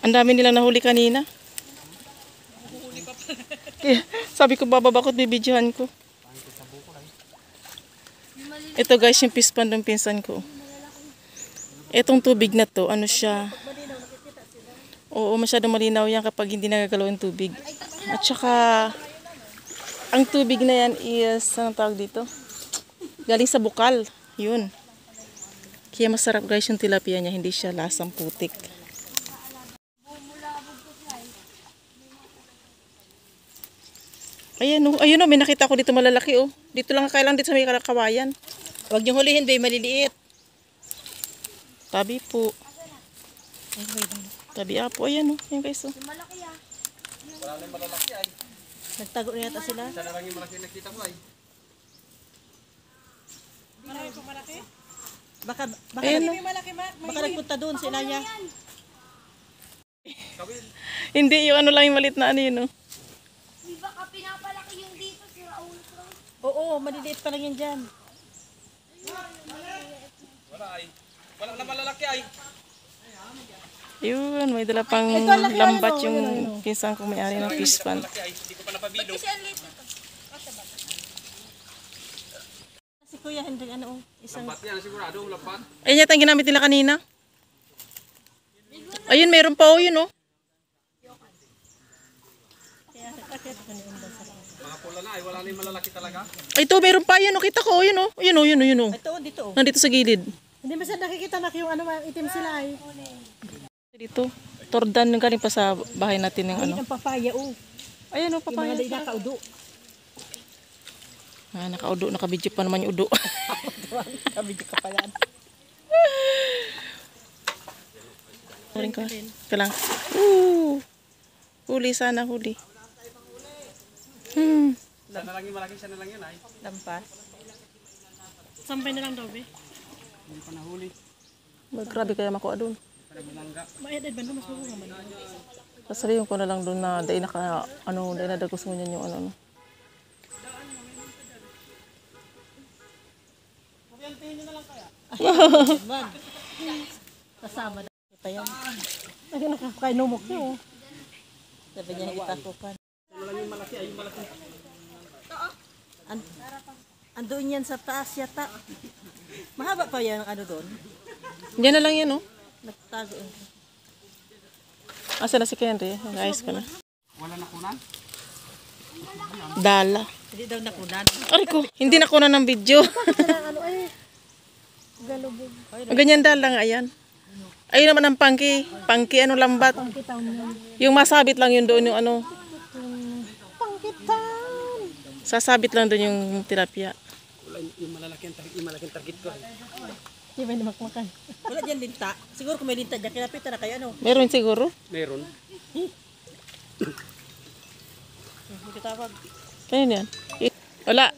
Ang dami nilang nahuli kanina. Sabi ko bababa ko at bibidyohan ko. Ito guys, yung fish pond ng pinsan ko. Itong tubig na to, ano siya? Oo, masyadong malinaw yan kapag hindi nagagalaw yung tubig. At saka, ang tubig na yan is, anong tawag dito? Galing sa bukal. Yun. Kaya masarap guys yung tilapia niya, hindi siya lasang putik. Ayan o, ayun o, may nakita ko dito malalaki o. Dito lang kailang dito sa may kawayan. Huwag niyong hulihin, bay, maliliit. Tabi po. Tabi po, ayan o. Ayan guys o. Wala na malalaki ay. Nagtago na yata sila. Sana lang yung malaki nakita ko ay. Marami pong malaki? Baka Ayan, baka nagpunta doon si Inaya. hindi, yung ano lang yung malit na ano yun o. Di ba ka pinapalaki yung dito si Raul? Oo, maliliit pa lang yan dyan. Wala ay. Wala na malalaki ay. Yun, may dala pang lambat yung pinsan kong may-ari ng fish pond. Malaki ay. Hindi ko pa napabilog. Si Kuya Hendrik, ano, isang... Lambat yan sigurado. Lambat. Ayun yata yung ginamit nila kanina. Ayun, meron pa o yun o. Mga pula na ay. Wala na yung malalaki talaga. Ay, ito, meron pa. Yun o, kita ko. Yun o. Yun o, yun o, yun o. Ito, dito. Nandito sa gilid. Hindi masyadong nakikita na yung ano, itim sila ay. Dito. Tordan yung galing pa sa bahay natin ng ano. Ang papaya, oh. Ayan o, Yung papaya. mga nakaudo. Ah, nakaudo. Nakabidyo pa naman yung udo. Kabidyo ka pa yan. Rin ka. Kalang. Huli sana, huli. Sana lang yung malaki. Sana lang yun ay. Lampas. Sampay na lang daw, be. Hindi pa nahuli. Grabe kaya makuha doon. Maedad ba na mas mabuha man? Kasalihin ko na lang doon na dahil dahil nadagos mo niyan yung ano. Wag. Kasama na kita yan. Ay, nakakainomok niyo, oh. Sabi niya, itakukan. Andoon yan sa taas yata. Mahaba pa yan, ano doon. Diyan na lang yan o. Nagtago. Asa na si Henry? Nag-ayos ko na. Wala na kunan. Dala. Hindi daw nakunan. Aray ko, hindi na kunan ng video. Ano ay, galubog. Ganyan dala nga yan. Ayun naman ang pangki. Pangki, ano lambat. Yung masabit lang yun doon yung ano. Pangkitan! Sasabit lang doon yung tilapia. Wala yung malaking target ko ay. Di ba hindi makmakan? Wala dyan linta. Siguro kung may linta dyan, kinapita na kayo, ano? Meron siguro. Meron. Kitawag. Kaya yan. Wala.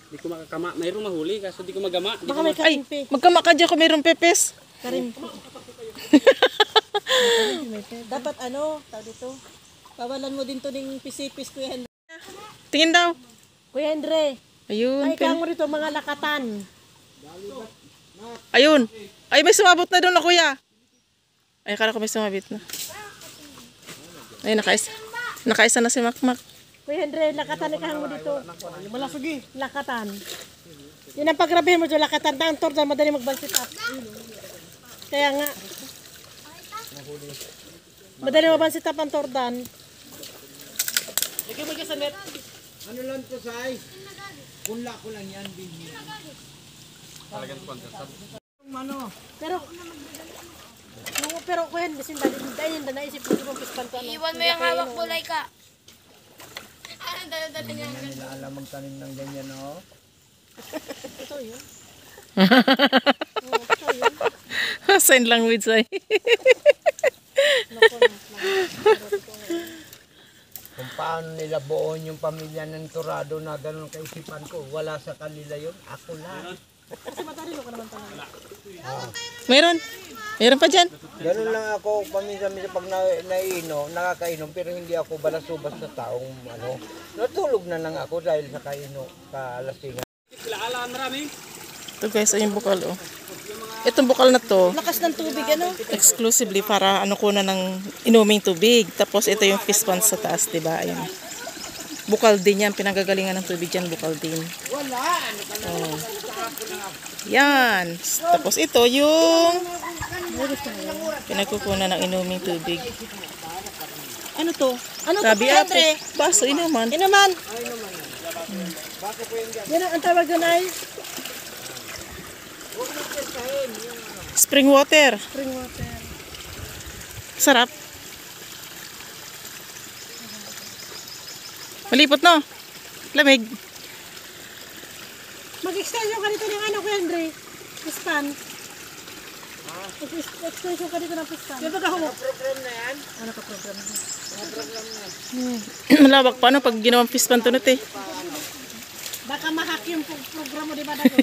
Hindi ko makakama. Mayroong mahuli kaso di ko magama. Baka may Ay, karimpi. magkamaka dyan kung mayroong pepes. Karimpi. Dapat ano, tao dito. Pawalan mo din to ng pisipis, Kuya Henry. Tingin daw. Kuya Henry, Ayun. ay kamo rito mga lakatan. Ayun. Ay, may sumabot na doon na kuya. Ay, akala ko may sumabit na. Ay, nakaisa na si Makmak. Kuya Henry, lakatan ikahang mo dito. Wala sige. Lakatan. Yun ang pagrabihin mo dyan, lakatan. Ang torda, madali magbansit up. Kaya nga. Madali magbansit up ang tordan. Lagyan mo dyan sa net. Ano lang to, Sai? Kunla ko lang yan, Bini. Talagang sponsor. Pero Kuya Henry, dahil na naisip mo yung pispan ko. Iwan mo yung hawak mo, Laika. Dala-dala niya. Hindi nila alam magtanim ng ganyan, oh. Ito yun. Sign language ay. Kung paano nila buon yung pamilya ng Torado na ganun kaisipan ko, wala sa kanila yun, ako lang. Kasi matalino ka naman talaga. Meron. Meron pa dyan. Ganun lang ako, paminsan-minsan pag naiinom, nakakainom, pero hindi ako balasubas sa taong ano. Natulog na lang ako dahil sa kaalasingan. Kilala marami. Ito guys, ay yung bukal oh. Yung mga Itong bukal na to, Lakas ng tubig, ano? exclusively para ano ko na ng inuming tubig. Tapos ito yung fish pond sa taas, di ba? Ayan. Bukal din yan. Pinanggagalingan ng tubig yan, bukal din. Oh. Yan. Tapos ito yung pinagkukunan ng inuming tubig. Ano to? Ano to, Sabi Kuya ate, Andre? baso, inuman. Inuman. Yan ang tawag doon ay Spring water. spring water. Sarap. Malipot, no? Lamig. Mag-extension ka dito ng ano, Kuya Andre? Pispan. Mag-extension ka dito ng pispan. Di ba kahumok? Program na yan. Ano ka program? Malawak pa, no? Pag ginawang fish pond to, eh. Baka mahak yung programa mo, di ba? Dago?